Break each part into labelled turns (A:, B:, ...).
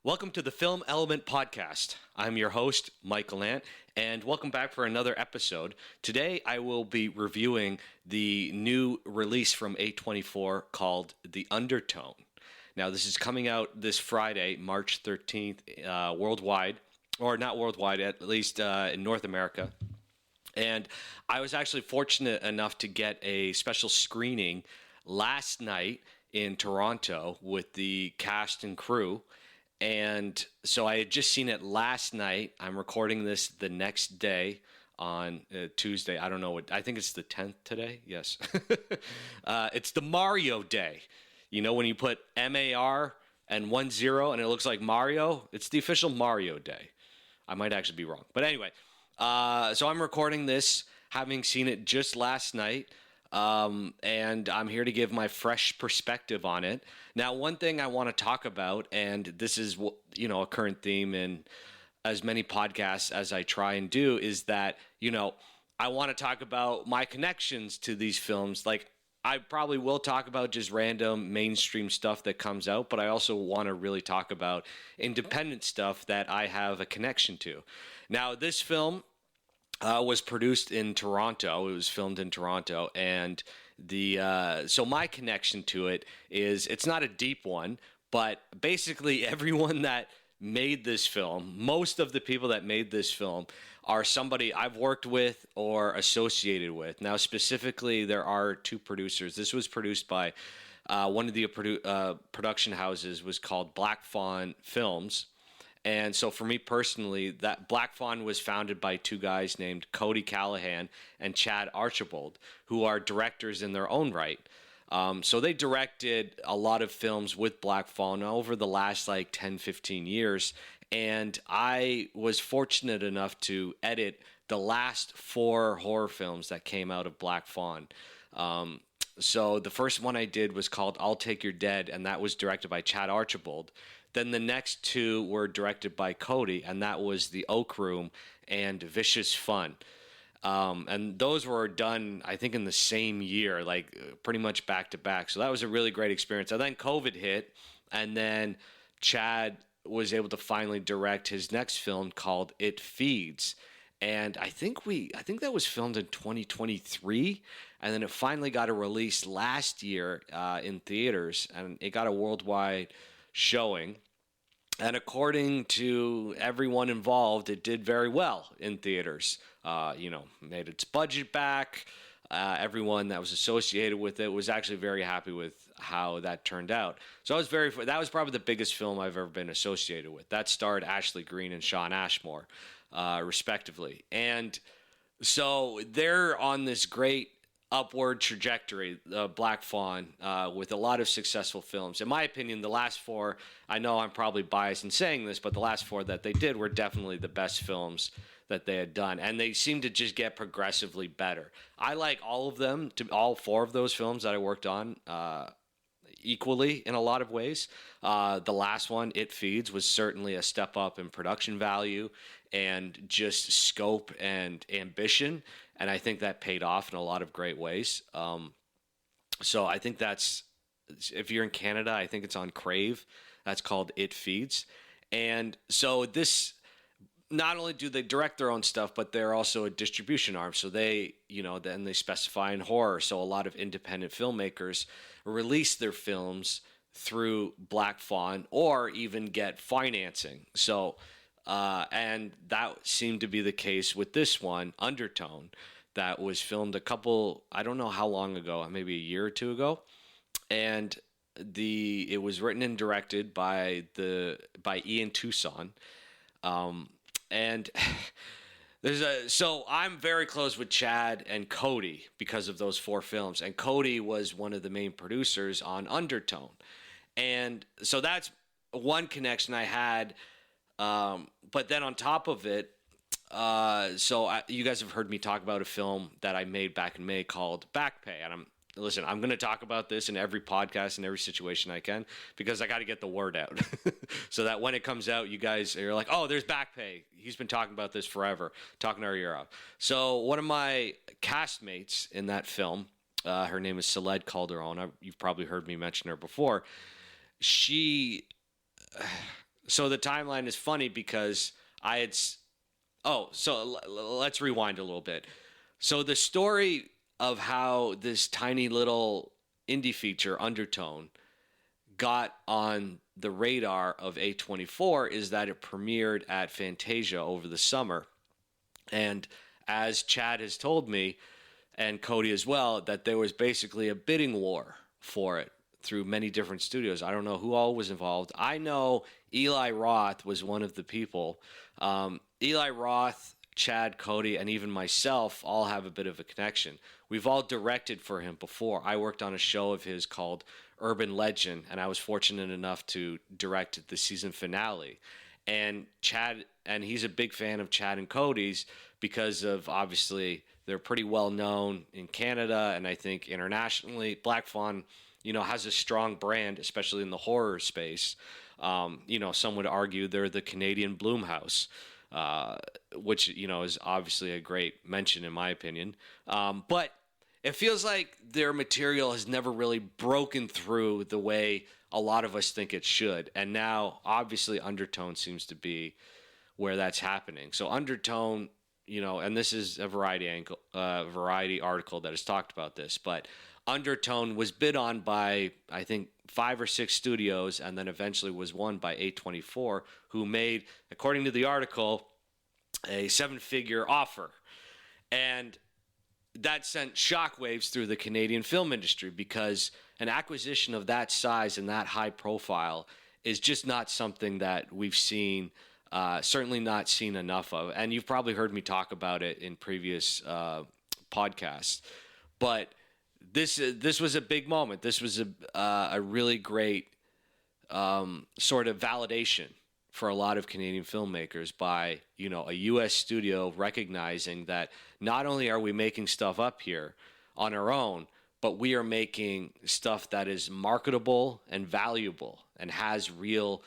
A: Welcome to the Film Element Podcast. I'm your host, Michael Ant, and welcome back for another episode. Today, I will be reviewing the new release from A24 called The Undertone. Now, this is coming out this Friday, March 13th, worldwide, or not worldwide, at least in North America. And I was actually fortunate enough to get a special screening last night in Toronto with the cast and crew. And so I had just seen it last night. I'm recording this the next day on Tuesday. I don't know what, I think it's the 10th today. Yes. It's the Mario Day. You know, when you put MAR and 10 and it looks like Mario, it's the official Mario Day. I might actually be wrong. But anyway, so I'm recording this having seen it just last night. And I'm here to give my fresh perspective on it. Now, one thing I want to talk about, and this is, a current theme in as many podcasts as I try and do, is that, I want to talk about my connections to these films. Like, I probably will talk about just random mainstream stuff that comes out, but I also want to really talk about independent stuff that I have a connection to. Now, this film was produced in Toronto. It was filmed in Toronto, and so my connection to it is, it's not a deep one, but basically everyone that made this film, most of the people that made this film are somebody I've worked with or associated with. Now, specifically, there are two producers. This was produced by one of the production houses was called Black Fawn Films. And so for me personally, that Black Fawn was founded by two guys named Cody Callahan and Chad Archibald, who are directors in their own right. So they directed a lot of films with Black Fawn over the last 10, 15 years. And I was fortunate enough to edit the last 4 horror films that came out of Black Fawn. So the first one I did was called I'll Take Your Dead, and that was directed by Chad Archibald. Then the next 2 were directed by Cody, and that was The Oak Room and Vicious Fun. And those were done, I think, in the same year, pretty much back to back. So that was a really great experience. And then COVID hit, and then Chad was able to finally direct his next film called It Feeds. And I think that was filmed in 2023, and then it finally got a release last year in theaters, and it got a worldwide showing. And according to everyone involved, it did very well in theaters. Made its budget back. Everyone that was associated with it was actually very happy with how that turned out. So that was probably the biggest film I've ever been associated with. That starred Ashley Greene and Shawn Ashmore, respectively. And so they're on this great upward trajectory, Black Fawn, with a lot of successful films. In my opinion, the last 4, I know I'm probably biased in saying this, but the last 4 that they did were definitely the best films that they had done, and they seem to just get progressively better. I like all of them, all 4 of those films that I worked on equally in a lot of ways. The last one, It Feeds, was certainly a step up in production value and just scope and ambition. And I think that paid off in a lot of great ways. So I think if you're in Canada, I think it's on Crave. That's called It Feeds. And so this, not only do they direct their own stuff, but they're also a distribution arm. So they, then they specify in horror. So a lot of independent filmmakers release their films through Black Fawn or even get financing. So, and that seemed to be the case with this one, Undertone, that was filmed I don't know how long ago, maybe a year or 2 ago. And it was written and directed by Ian Tucson. And so I'm very close with Chad and Cody because of those 4 films. And Cody was one of the main producers on Undertone. And so that's one connection I had. But then on top of it, you guys have heard me talk about a film that I made back in May called Back Pay. And I'm going to talk about this in every podcast and every situation I can, because I got to get the word out so that when it comes out, you guys are like, oh, there's Back Pay. He's been talking about this forever, talking our ear off. So one of my castmates in that film, her name is Saled Calderon. You've probably heard me mention her before. She So the timeline is funny because I had. Let's rewind a little bit. So the story of how this tiny little indie feature, Undertone, got on the radar of A24 is that it premiered at Fantasia over the summer. And as Chad has told me, and Cody as well, that there was basically a bidding war for it through many different studios. I don't know who all was involved. I know Eli Roth was one of the people. Eli Roth, Chad, Cody, and even myself all have a bit of a connection. We've all directed for him before. I worked on a show of his called Urban Legend, and I was fortunate enough to direct the season finale. And Chad, and he's a big fan of Chad and Cody's because of obviously they're pretty well known in Canada and I think internationally. Black Fawn, has a strong brand, especially in the horror space. Some would argue they're the Canadian Blumhouse, which, is obviously a great mention in my opinion. But it feels like their material has never really broken through the way a lot of us think it should. And now, obviously, Undertone seems to be where that's happening. So Undertone, and this is a Variety article that has talked about this, but Undertone was bid on by, I think, 5 or 6 studios and then eventually was won by A24, who made, according to the article, a 7-figure offer. And that sent shockwaves through the Canadian film industry because an acquisition of that size and that high profile is just not something that we've seen, certainly not seen enough of. And you've probably heard me talk about it in previous podcasts. But this was a big moment. This was a really great sort of validation for a lot of Canadian filmmakers by, a U.S. studio recognizing that not only are we making stuff up here on our own, but we are making stuff that is marketable and valuable and has real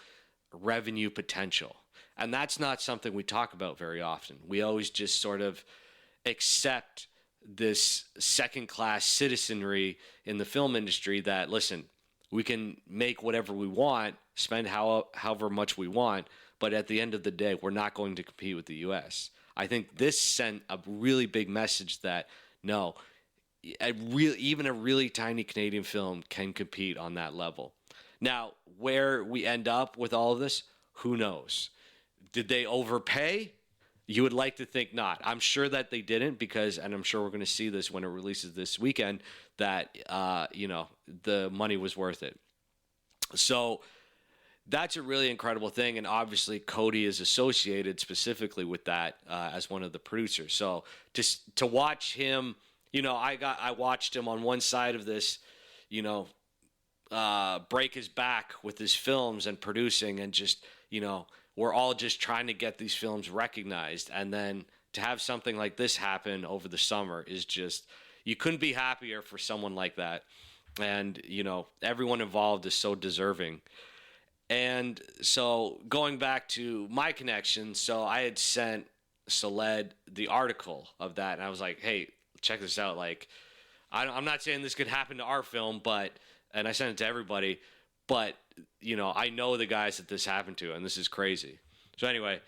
A: revenue potential. And that's not something we talk about very often. We always just sort of accept this second-class citizenry in the film industry that, listen, we can make whatever we want, spend however much we want, but at the end of the day, we're not going to compete with the U.S. I think this sent a really big message that, no, even a really tiny Canadian film can compete on that level. Now, where we end up with all of this, who knows? Did they overpay? You would like to think not. I'm sure that they didn't because, and I'm sure we're going to see this when it releases this weekend, that, the money was worth it. So that's a really incredible thing. And obviously Cody is associated specifically with that as one of the producers. So to watch him, I watched him on one side of this, break his back with his films and producing and just, we're all just trying to get these films recognized. And then to have something like this happen over the summer is just, you couldn't be happier for someone like that. And, everyone involved is so deserving. And so going back to my connection, so I had sent Saled the article of that. And I was like, hey, check this out. Like, I'm not saying this could happen to our film, and I sent it to everybody, but I know the guys that this happened to, and this is crazy. So anyway,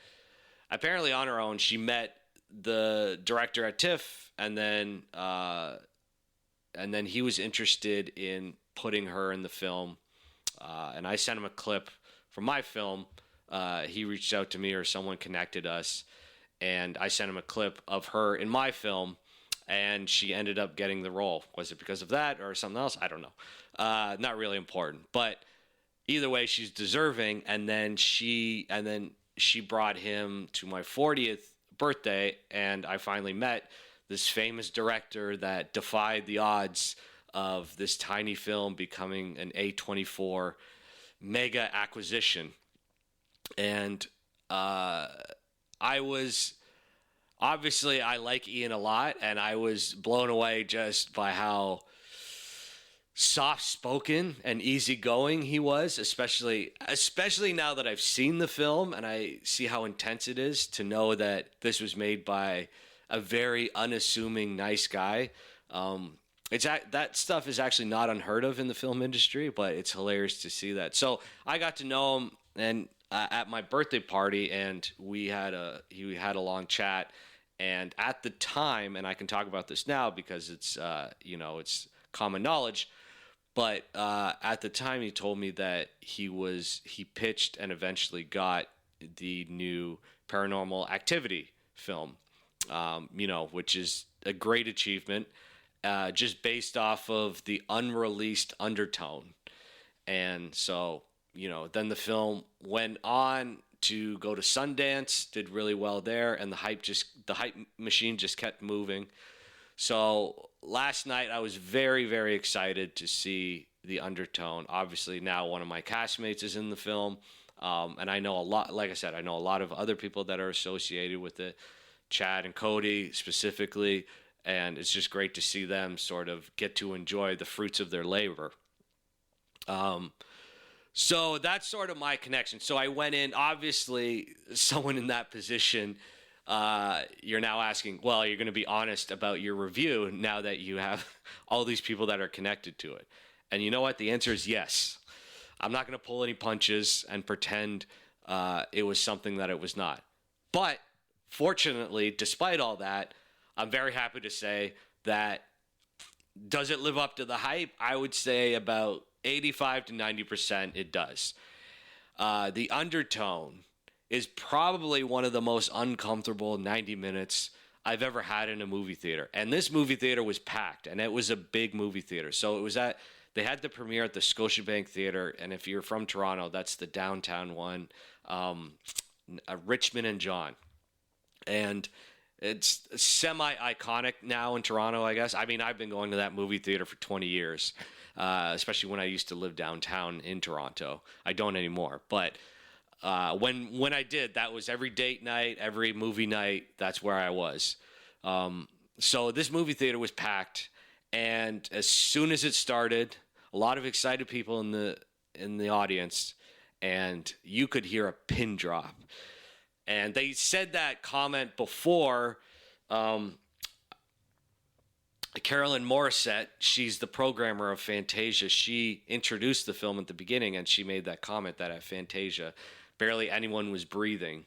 A: apparently on her own, she met the director at TIFF, and then he was interested in putting her in the film. And I sent him a clip from my film. He reached out to me or someone connected us, and I sent him a clip of her in my film, and she ended up getting the role. Was it because of that or something else? I don't know. Not really important, but either way, she's deserving. And then she brought him to my 40th birthday, and I finally met this famous director that defied the odds of this tiny film becoming an A24 mega acquisition. And I like Ian a lot, and I was blown away just by how soft-spoken and easygoing he was, especially now that I've seen the film and I see how intense it is to know that this was made by a very unassuming, nice guy. That stuff is actually not unheard of in the film industry, but it's hilarious to see that. So I got to know him, and at my birthday party, and he had a long chat. And at the time, and I can talk about this now because it's it's common knowledge. But at the time, he told me that he pitched and eventually got the new Paranormal Activity film, which is a great achievement, just based off of the unreleased Undertone. And so, then the film went on to go to Sundance, did really well there, and the hype machine just kept moving. So last night I was very, very excited to see the Undertone. Obviously now one of my castmates is in the film, and I know a lot. Like I said, I know a lot of other people that are associated with it, Chad and Cody specifically, and it's just great to see them sort of get to enjoy the fruits of their labor. So that's sort of my connection. So I went in, obviously, someone in that position, you're now asking, well, you're going to be honest about your review now that you have all these people that are connected to it. And you know what? The answer is yes. I'm not going to pull any punches and pretend it was something that it was not. But fortunately, despite all that, I'm very happy to say that does it live up to the hype? I would say about 85 to 90% it does. The Undertone is probably one of the most uncomfortable 90 minutes I've ever had in a movie theater. And this movie theater was packed, and it was a big movie theater. So they had the premiere at the Scotiabank Theater, and if you're from Toronto, that's the downtown one, Richmond and John. And it's semi-iconic now in Toronto, I guess. I mean, I've been going to that movie theater for 20 years, especially when I used to live downtown in Toronto. I don't anymore. But when I did, that was every date night, every movie night. That's where I was. So this movie theater was packed, and as soon as it started, a lot of excited people in the audience, and you could hear a pin drop. And they said that comment before. Carolyn Morissette, she's the programmer of Fantasia. She introduced the film at the beginning, and she made that comment that at Fantasia, barely anyone was breathing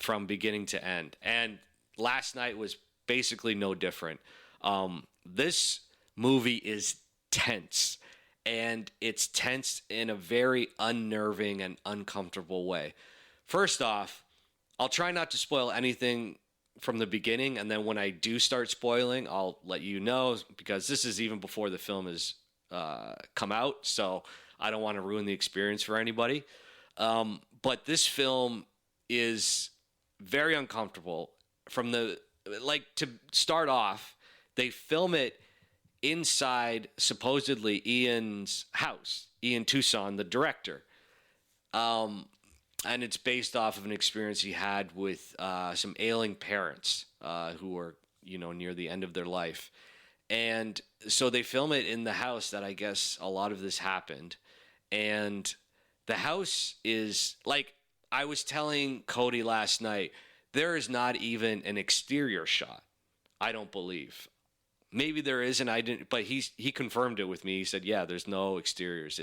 A: from beginning to end. And last night was basically no different. This movie is tense, and it's tense in a very unnerving and uncomfortable way. First off, I'll try not to spoil anything from the beginning, and then when I do start spoiling, I'll let you know, because this is even before the film has come out, so I don't want to ruin the experience for anybody. But this film is very uncomfortable. To start off, they film it inside, supposedly, Ian's house, Ian Tucson, the director. And it's based off of an experience he had with some ailing parents who were, near the end of their life. And so they film it in the house that I guess a lot of this happened. And the house is, like I was telling Cody last night, there is not even an exterior shot, I don't believe. Maybe there is, and I didn't, but he confirmed it with me. He said, yeah, there's no exteriors.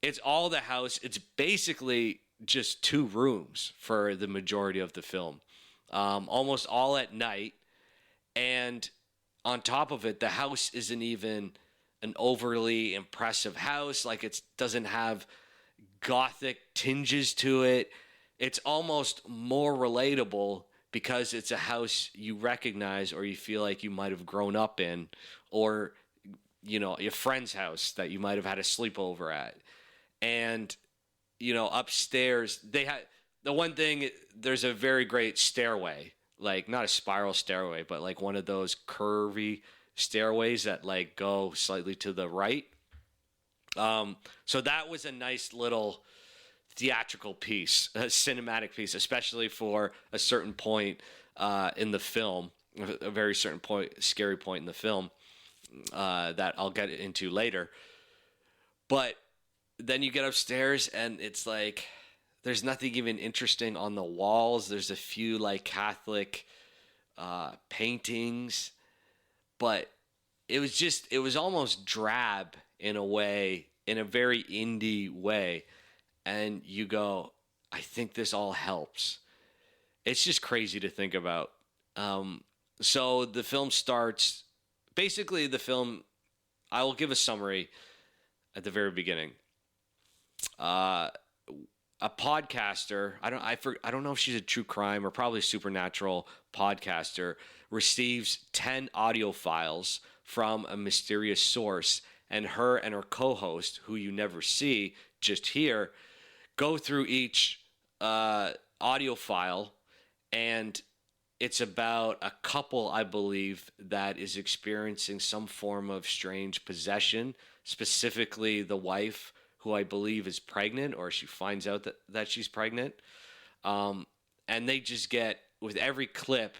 A: It's all the house. It's basically just two rooms for the majority of the film, almost all at night. And on top of it, the house isn't even an overly impressive house. Like, it doesn't have gothic tinges to it. It's almost more relatable because it's a house you recognize, or you feel like you might have grown up in, or your friend's house that you might have had a sleepover at. And upstairs, they had the one thing, there's a very great stairway, like not a spiral stairway, but like one of those curvy stairways that like go slightly to the right. So that was a nice little theatrical piece, a cinematic piece, especially for a certain point in the film, a very certain point, scary point in the film that I'll get into later. But then you get upstairs, and it's like there's nothing even interesting on the walls. There's a few like Catholic paintings, but it was almost drab in a way, in a very indie way. And you go, I think this all helps. It's just crazy to think about. So the film starts. Basically, the film. I will give a summary at the very beginning. Uh, a podcaster. I don't know if she's a true crime or probably supernatural podcaster. Receives 10 audio files from a mysterious source, and her co-host, who you never see, just hear, go through each audio file, and it's about a couple, I believe, that is experiencing some form of strange possession, specifically the wife, who I believe is pregnant, or she finds out that she's pregnant. And they just get, with every clip,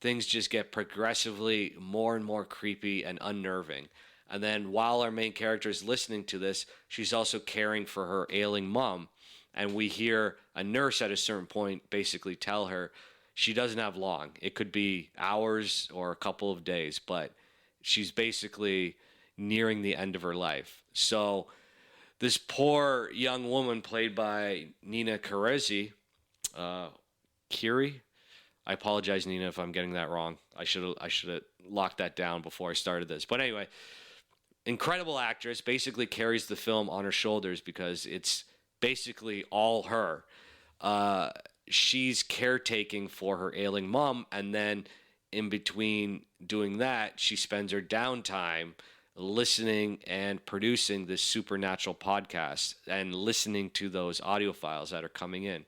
A: things just get progressively more and more creepy and unnerving. And then while our main character is listening to this, she's also caring for her ailing mom. And we hear a nurse at a certain point basically tell her she doesn't have long. It could be hours or a couple of days, but she's basically nearing the end of her life. So this poor young woman, played by Nina Kiri. I apologize, Nina, if I'm getting that wrong. I should have locked that down before I started this. But anyway, incredible actress, basically carries the film on her shoulders because it's basically all her. She's caretaking for her ailing mom, and then in between doing that, she spends her downtime listening and producing this supernatural podcast and listening to those audio files that are coming in.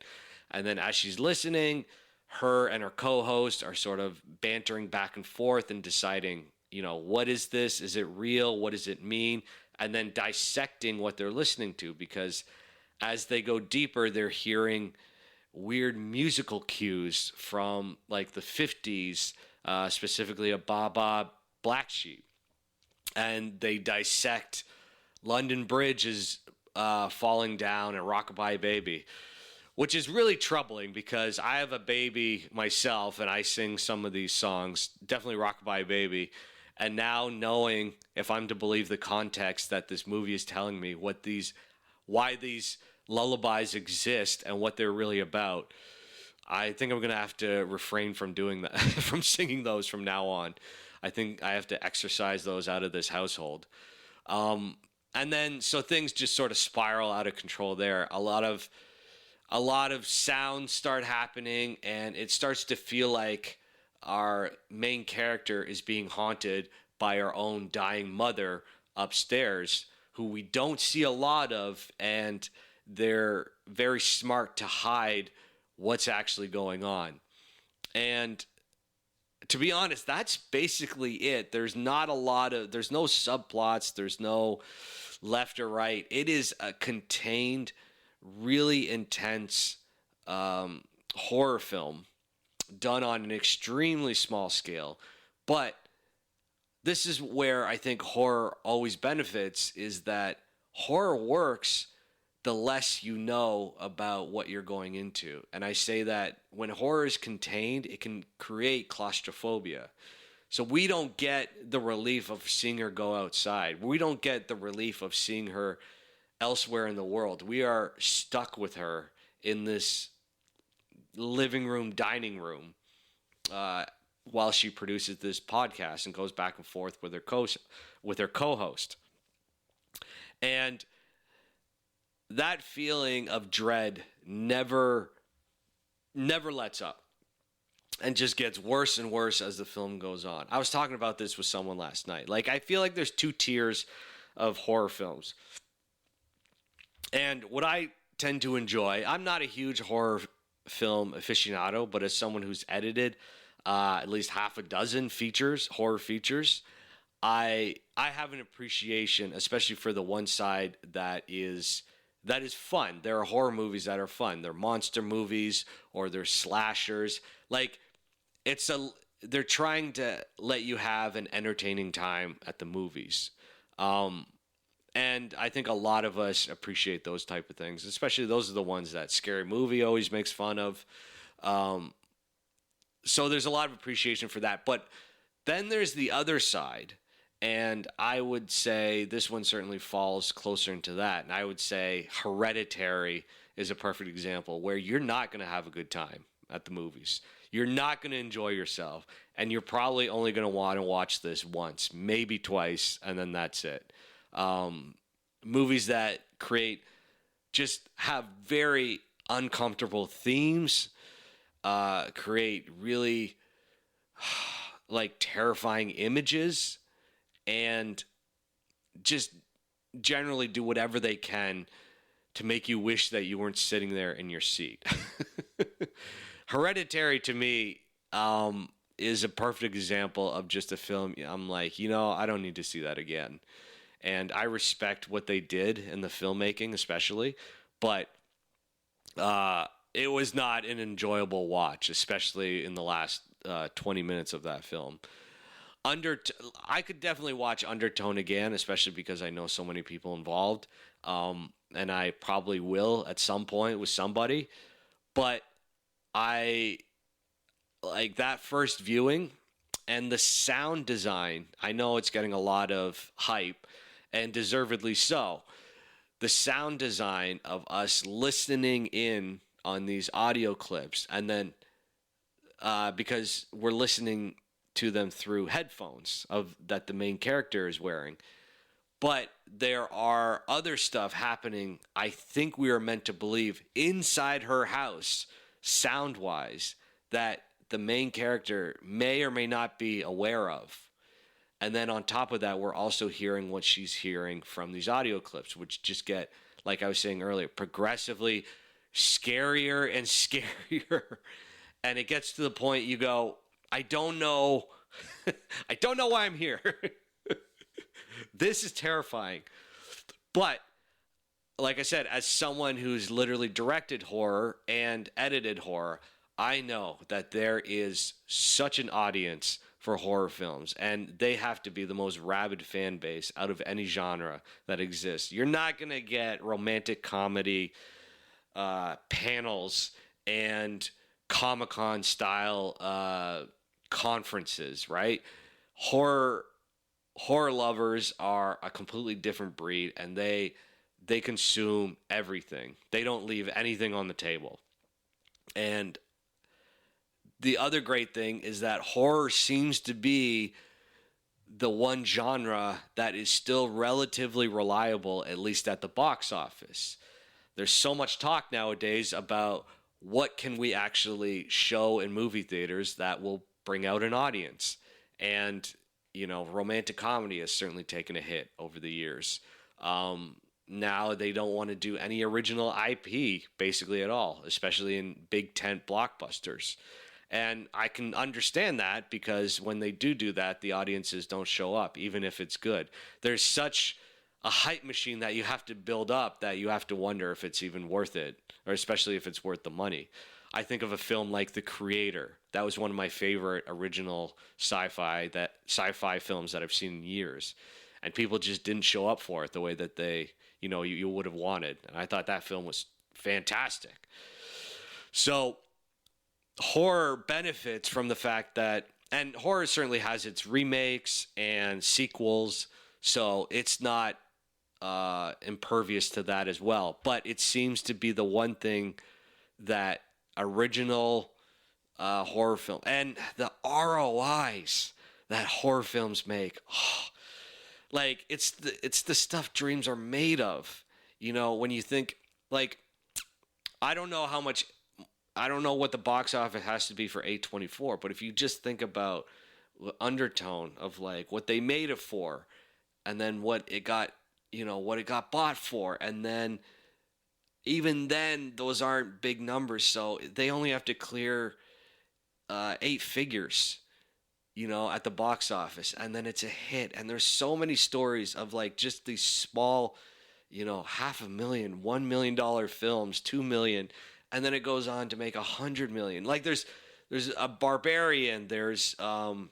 A: And then as she's listening, her and her co-host are sort of bantering back and forth and deciding, what is this? Is it real? What does it mean? And then dissecting what they're listening to, because as they go deeper, they're hearing weird musical cues from like the 50s, specifically a Baba Black Sheep. And they dissect London Bridge is falling down and Rockabye Baby, which is really troubling because I have a baby myself and I sing some of these songs, definitely Rockabye Baby. And now knowing, if I'm to believe the context that this movie is telling me, why these lullabies exist and what they're really about, I think I'm going to have to refrain from doing that, from singing those from now on. I think I have to exercise those out of this household. And then, so things just sort of spiral out of control there. A lot of sounds start happening, and it starts to feel like our main character is being haunted by our own dying mother upstairs, who we don't see a lot of, and they're very smart to hide what's actually going on. And to be honest, that's basically it. There's no subplots, there's no left or right. It is a contained, really intense horror film done on an extremely small scale. But this is where I think horror always benefits, is that horror works the less you know about what you're going into. And I say that when horror is contained, it can create claustrophobia. So we don't get the relief of seeing her go outside. We don't get the relief of seeing her elsewhere in the world. We are stuck with her in this living room, dining room, while she produces this podcast and goes back and forth with her co-host. And that feeling of dread never lets up, and just gets worse and worse as the film goes on. I was talking about this with someone last night. Like, I feel like there's two tiers of horror films. And what I tend to enjoy, I'm not a huge horror film aficionado, but as someone who's edited at least half a dozen horror features, I have an appreciation, especially for the one side that is fun. There are horror movies that are fun. They're monster movies or they're slashers. Like, they're trying to let you have an entertaining time at the movies. And I think a lot of us appreciate those type of things, especially those are the ones that Scary Movie always makes fun of. So there's a lot of appreciation for that. But then there's the other side. And I would say this one certainly falls closer into that. And I would say Hereditary is a perfect example where you're not going to have a good time at the movies. You're not going to enjoy yourself, and you're probably only going to want to watch this once, maybe twice, and then that's it. Movies that just have very uncomfortable themes, create really like terrifying images, and just generally do whatever they can to make you wish that you weren't sitting there in your seat. Hereditary, to me, is a perfect example of just a film. I'm like, I don't need to see that again. And I respect what they did in the filmmaking, especially, but it was not an enjoyable watch, especially in the last 20 minutes of that film. I could definitely watch Undertone again, especially because I know so many people involved, and I probably will at some point with somebody. But I like that first viewing and the sound design. I know it's getting a lot of hype, and deservedly so. The sound design of us listening in on these audio clips, and then because we're listening to them through headphones that the main character is wearing. But there are other stuff happening, I think we are meant to believe, inside her house, sound-wise, that the main character may or may not be aware of. And then on top of that, we're also hearing what she's hearing from these audio clips, which just get, like I was saying earlier, progressively scarier and scarier. And it gets to the point you go, I don't know. I don't know why I'm here. This is terrifying. But like I said, as someone who's literally directed horror and edited horror, I know that there is such an audience for horror films, and they have to be the most rabid fan base out of any genre that exists. You're not going to get romantic comedy panels and Comic-Con style conferences, right? Horror lovers are a completely different breed, and they consume everything. They don't leave anything on the table. And the other great thing is that horror seems to be the one genre that is still relatively reliable, at least at the box office. There's so much talk nowadays about what can we actually show in movie theaters that will bring out an audience. And, romantic comedy has certainly taken a hit over the years. Now they don't want to do any original IP basically at all, especially in big tent blockbusters. And I can understand that, because when they do that, the audiences don't show up, even if it's good. There's such a hype machine that you have to build up that you have to wonder if it's even worth it, or especially if it's worth the money. I think of a film like The Creator. That was one of my favorite original sci-fi films that I've seen in years. And people just didn't show up for it the way that you would have wanted. And I thought that film was fantastic. So horror benefits from the fact that, and horror certainly has its remakes and sequels, so it's not impervious to that as well. But it seems to be the one thing that original horror film, and the ROIs that horror films make, like it's the stuff dreams are made of. When you think, like, I don't know what the box office has to be for A24, but if you just think about Undertone of like what they made it for, and then what it got bought for, and then even then those aren't big numbers, so they only have to clear 8 figures, at the box office, and then it's a hit. And there's so many stories of like just these small, $500,000, $1 million films, $2 million. And then it goes on to make $100 million. Like there's a Barbarian. There's a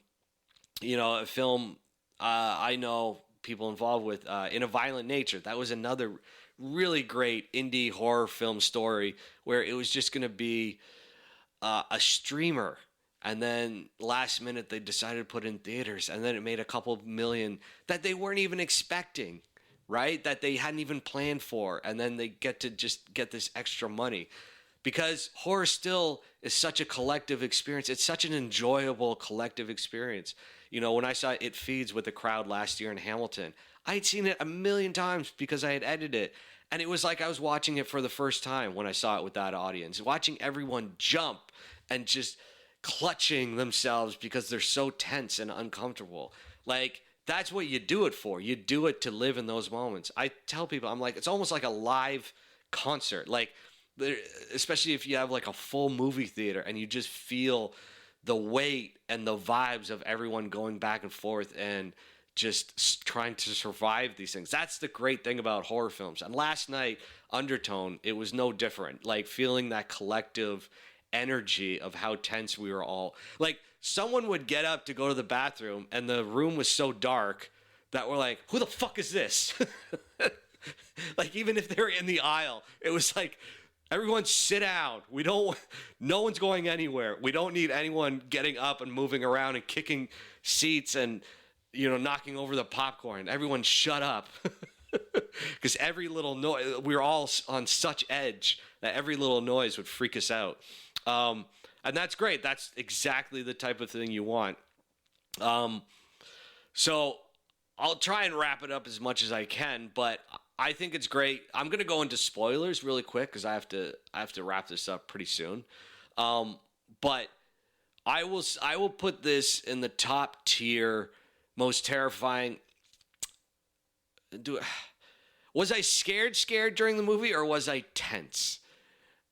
A: film I know people involved with, In a Violent Nature. That was another really great indie horror film story where it was just going to be a streamer, and then last minute they decided to put it in theaters, and then it made a couple million that they weren't even expecting, right? That they hadn't even planned for, and then they get to just get this extra money. Because horror still is such a collective experience. It's such an enjoyable collective experience. You know, when I saw It Feeds with the crowd last year in Hamilton, I had seen it a million times because I had edited it. And it was like I was watching it for the first time when I saw it with that audience. Watching everyone jump and just clutching themselves because they're so tense and uncomfortable. Like, that's what you do it for. You do it to live in those moments. I tell people, I'm like, it's almost like a live concert. Like, especially if you have like a full movie theater and you just feel the weight and the vibes of everyone going back and forth and just trying to survive these things. That's the great thing about horror films. And last night, Undertone, it was no different. Like, feeling that collective energy of how tense we were all. Like, someone would get up to go to the bathroom and the room was so dark that we're like, who the fuck is this? Like, even if they're in the aisle, it was like, everyone sit down. No one's going anywhere. We don't need anyone getting up and moving around and kicking seats and, you know, knocking over the popcorn. Everyone shut up. Because every little noise, we were all on such edge that every little noise would freak us out. And that's great. That's exactly the type of thing you want. So I'll try and wrap it up as much as I can, but I think it's great. I'm going to go into spoilers really quick because I have to wrap this up pretty soon. But I will put this in the top tier, most terrifying. Was I scared during the movie, or was I tense?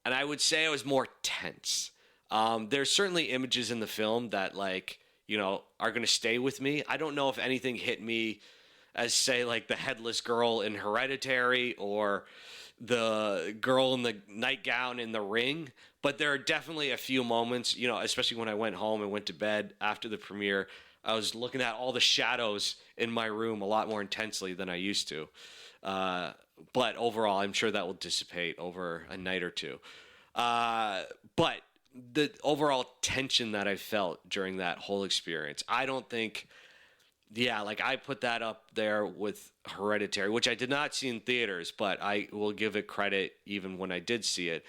A: And I would say I was more tense. There's certainly images in the film that, like, you know, are going to stay with me. I don't know if anything hit me as, say, like the headless girl in Hereditary or the girl in the nightgown in The Ring. But there are definitely a few moments, you know, especially when I went home and went to bed after the premiere, I was looking at all the shadows in my room a lot more intensely than I used to. But overall, I'm sure that will dissipate over a night or two. But the overall tension that I felt during that whole experience, I don't think, like, I put that up there with Hereditary, which I did not see in theaters, but I will give it credit even when I did see it.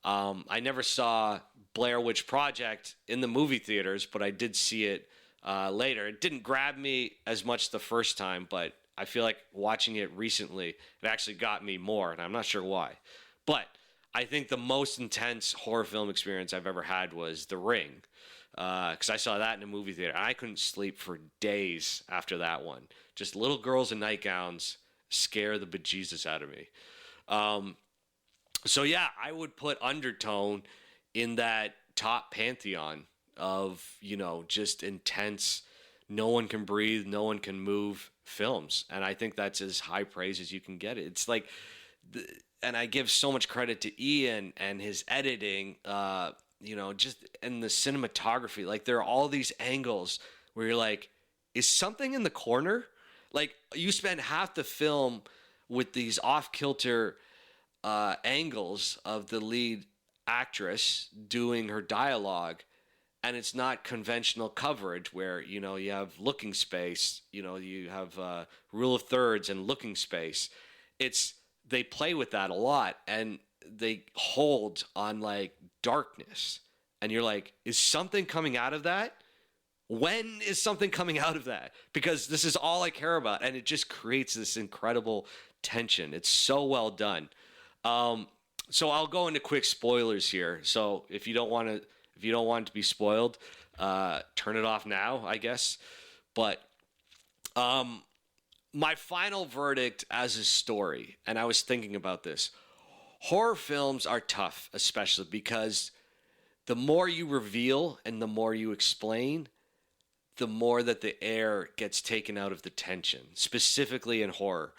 A: I never saw Blair Witch Project in the movie theaters, but I did see it later. It didn't grab me as much the first time, but I feel like watching it recently, it actually got me more, and I'm not sure why. But I think the most intense horror film experience I've ever had was The Ring, because I saw that in a movie theater. And I couldn't sleep for days after that one. Just little girls in nightgowns scare the bejesus out of me. So yeah, I would put Undertone in that top pantheon of, you know, just intense, no one can breathe, no one can move films. And I think that's as high praise as you can get it. It's like, and I give so much credit to Ian and his editing, you know, just in the cinematography. Like, there are all these angles where you're like, is something in the corner? Like, you spend half the film with these off-kilter angles of the lead actress doing her dialogue, and it's not conventional coverage where, you know, you have looking space, you know, you have rule of thirds and looking space. They play with that a lot, and they hold on, like, darkness. And you're like, is something coming out of that? When is something coming out of that? Because this is all I care about, and it just creates this incredible tension. It's so well done. So I'll go into quick spoilers here. So if you don't want to be spoiled, turn it off now, I guess. But my final verdict as a story, and I was thinking about this, horror films are tough, especially because the more you reveal and the more you explain, the more that the air gets taken out of the tension, specifically in horror.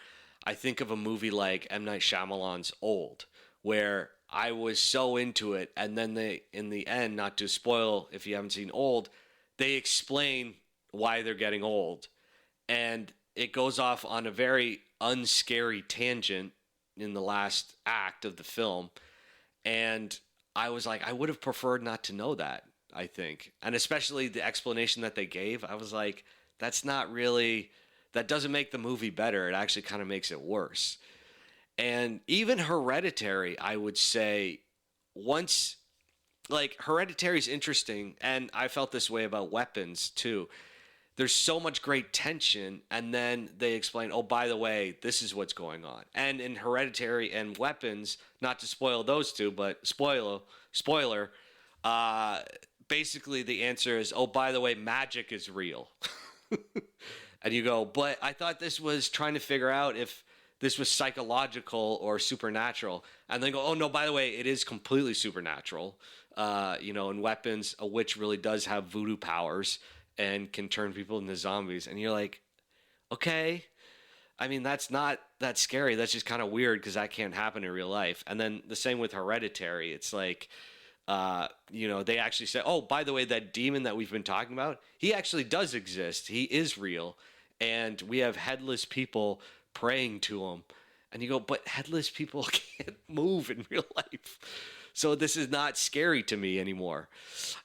A: I think of a movie like M. Night Shyamalan's Old, where I was so into it, and then in the end, not to spoil if you haven't seen Old, they explain why they're getting old. And it goes off on a very unscary tangent in the last act of the film. And I was like, I would have preferred not to know that, I think. And especially the explanation that they gave, I was like, that's not really that doesn't make the movie better. It actually kind of makes it worse. And even Hereditary, I would say, once, like, Hereditary is interesting, and I felt this way about Weapons too. There's so much great tension, and then they explain, oh, by the way, this is what's going on. And in Hereditary and Weapons, not to spoil those two, but spoiler, basically the answer is, oh, by the way, magic is real. And you go, but I thought this was trying to figure out if this was psychological or supernatural. And they go, oh, no, by the way, it is completely supernatural. In Weapons, a witch really does have voodoo powers and can turn people into zombies. And you're like, okay. I mean, that's not that scary. That's just kind of weird because that can't happen in real life. And then the same with Hereditary. It's like, they actually say, oh, by the way, that demon that we've been talking about, he actually does exist. He is real. And we have headless people praying to him. And you go, but headless people can't move in real life. So this is not scary to me anymore.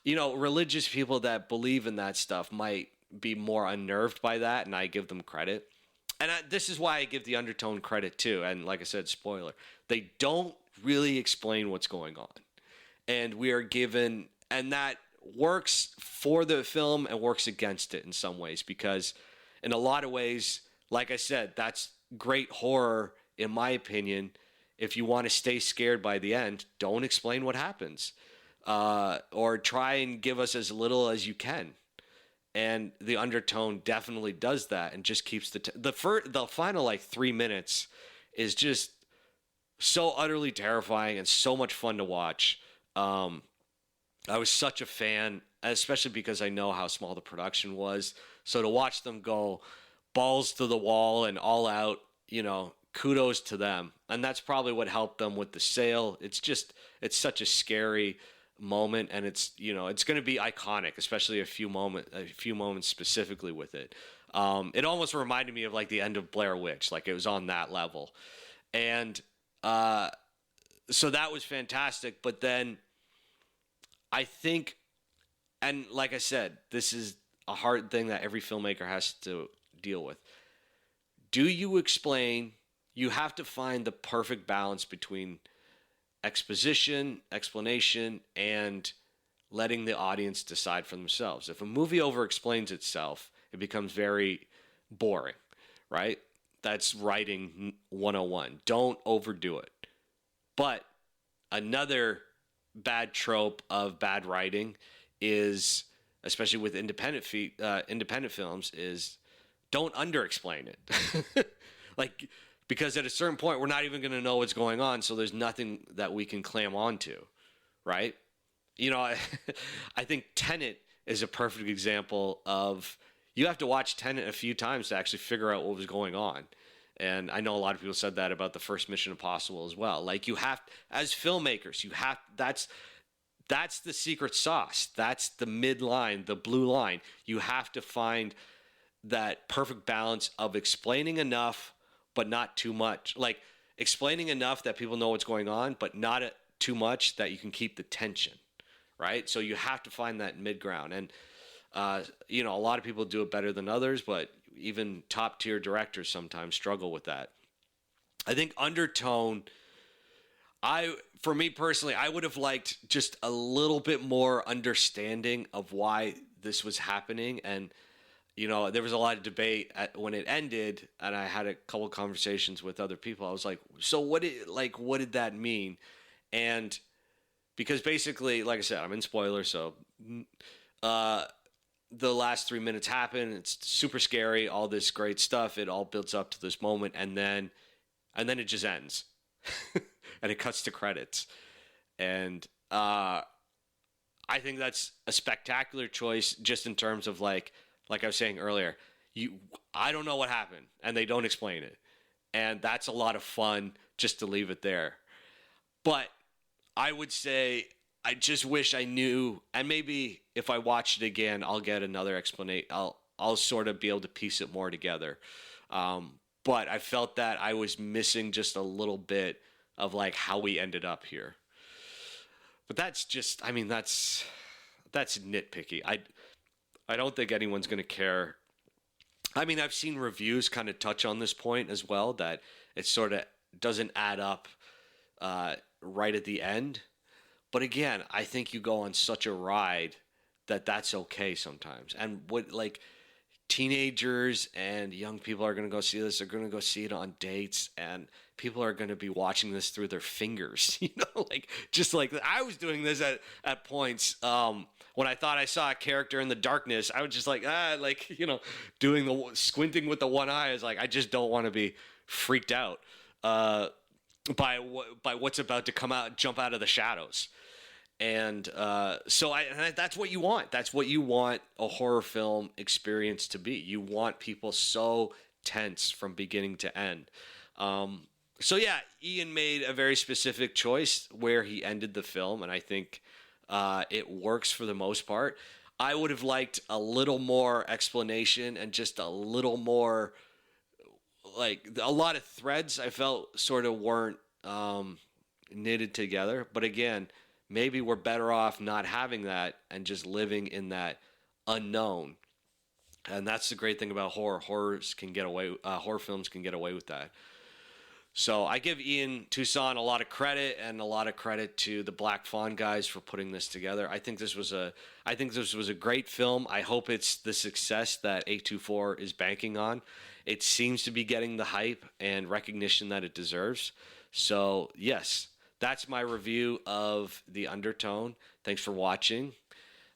A: Religious people that believe in that stuff might be more unnerved by that, and I give them credit. And this is why I give the Undertone credit too. And like I said, spoiler, they don't really explain what's going on. And we are given, and that works for the film and works against it in some ways, because in a lot of ways, like I said, that's great horror, in my opinion. If you want to stay scared by the end, don't explain what happens, or try and give us as little as you can. And the Undertone definitely does that, and just keeps the final 3 minutes is just so utterly terrifying and so much fun to watch. I was such a fan, especially because I know how small the production was. So to watch them go balls to the wall and all out, kudos to them. And that's probably what helped them with the sale. It's such a scary moment, and it's going to be iconic, especially a few moments specifically with it. It almost reminded me of the end of Blair Witch, like it was on that level. And so that was fantastic. But then I think, and like I said, this is a hard thing that every filmmaker has to deal with. Do you explain? You have to find the perfect balance between exposition, explanation, and letting the audience decide for themselves. If a movie over-explains itself, it becomes very boring, right? That's writing 101. Don't overdo it. But another bad trope of bad writing is, especially with independent films, is don't under-explain it. Because at a certain point, we're not even going to know what's going on, so there's nothing that we can clam onto, right? I think Tenet is a perfect example of, you have to watch Tenet a few times to actually figure out what was going on. And I know a lot of people said that about the first Mission Impossible as well. You have, as filmmakers, that's the secret sauce. That's the midline, the blue line. You have to find that perfect balance of explaining enough, but not too much. Explaining enough that people know what's going on, but not too much that you can keep the tension, right? So you have to find that mid-ground. And, a lot of people do it better than others, but even top-tier directors sometimes struggle with that. I think Undertone, for me personally, I would have liked just a little bit more understanding of why this was happening. And, there was a lot of debate when it ended, and I had a couple conversations with other people. I was like, so what did that mean? And because basically, like I said, I'm in spoilers, so the last 3 minutes happen. It's super scary, all this great stuff. It all builds up to this moment, and then it just ends. And it cuts to credits. And I think that's a spectacular choice, just in terms of like I was saying earlier, I don't know what happened, and they don't explain it. And that's a lot of fun just to leave it there. But I would say I just wish I knew, and maybe if I watch it again, I'll get another explanation. I'll sort of be able to piece it more together. But I felt that I was missing just a little bit of how we ended up here. But that's just, that's nitpicky. I don't think anyone's going to care I mean, I've seen reviews kind of touch on this point as well, that it sort of doesn't add up right at the end. But again, I think you go on such a ride that that's okay sometimes. And what, like, teenagers and young people are going to go see this. They're going to go see it on dates, and people are going to be watching this through their fingers. Like, just like I was doing this at points. When I thought I saw a character in the darkness, I was just like, doing the squinting with the one eye. Is like, I just don't want to be freaked out by what's about to come out, jump out of the shadows. And that's what you want. That's what you want a horror film experience to be. You want people so tense from beginning to end. So yeah, Ian made a very specific choice where he ended the film, and I think it works for the most part. I would have liked a little more explanation and just a little more, like, a lot of threads I felt sort of weren't knitted together. But again, maybe we're better off not having that and just living in that unknown. And that's the great thing about horror. Horror films can get away with that. So I give Ian Toussaint a lot of credit, and a lot of credit to the Black Fawn guys for putting this together. I think this was a great film. I hope it's the success that 824 is banking on. It seems to be getting the hype and recognition that it deserves. So yes, that's my review of The Undertone. Thanks for watching.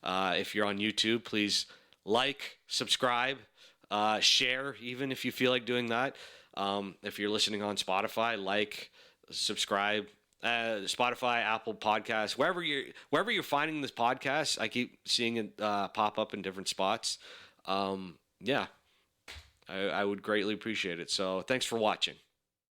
A: If you're on YouTube, please like, subscribe, share, even if you feel like doing that. If you're listening on Spotify, like, subscribe, Spotify, Apple Podcasts, wherever you're finding this podcast. I keep seeing it pop up in different spots. I would greatly appreciate it. So thanks for watching.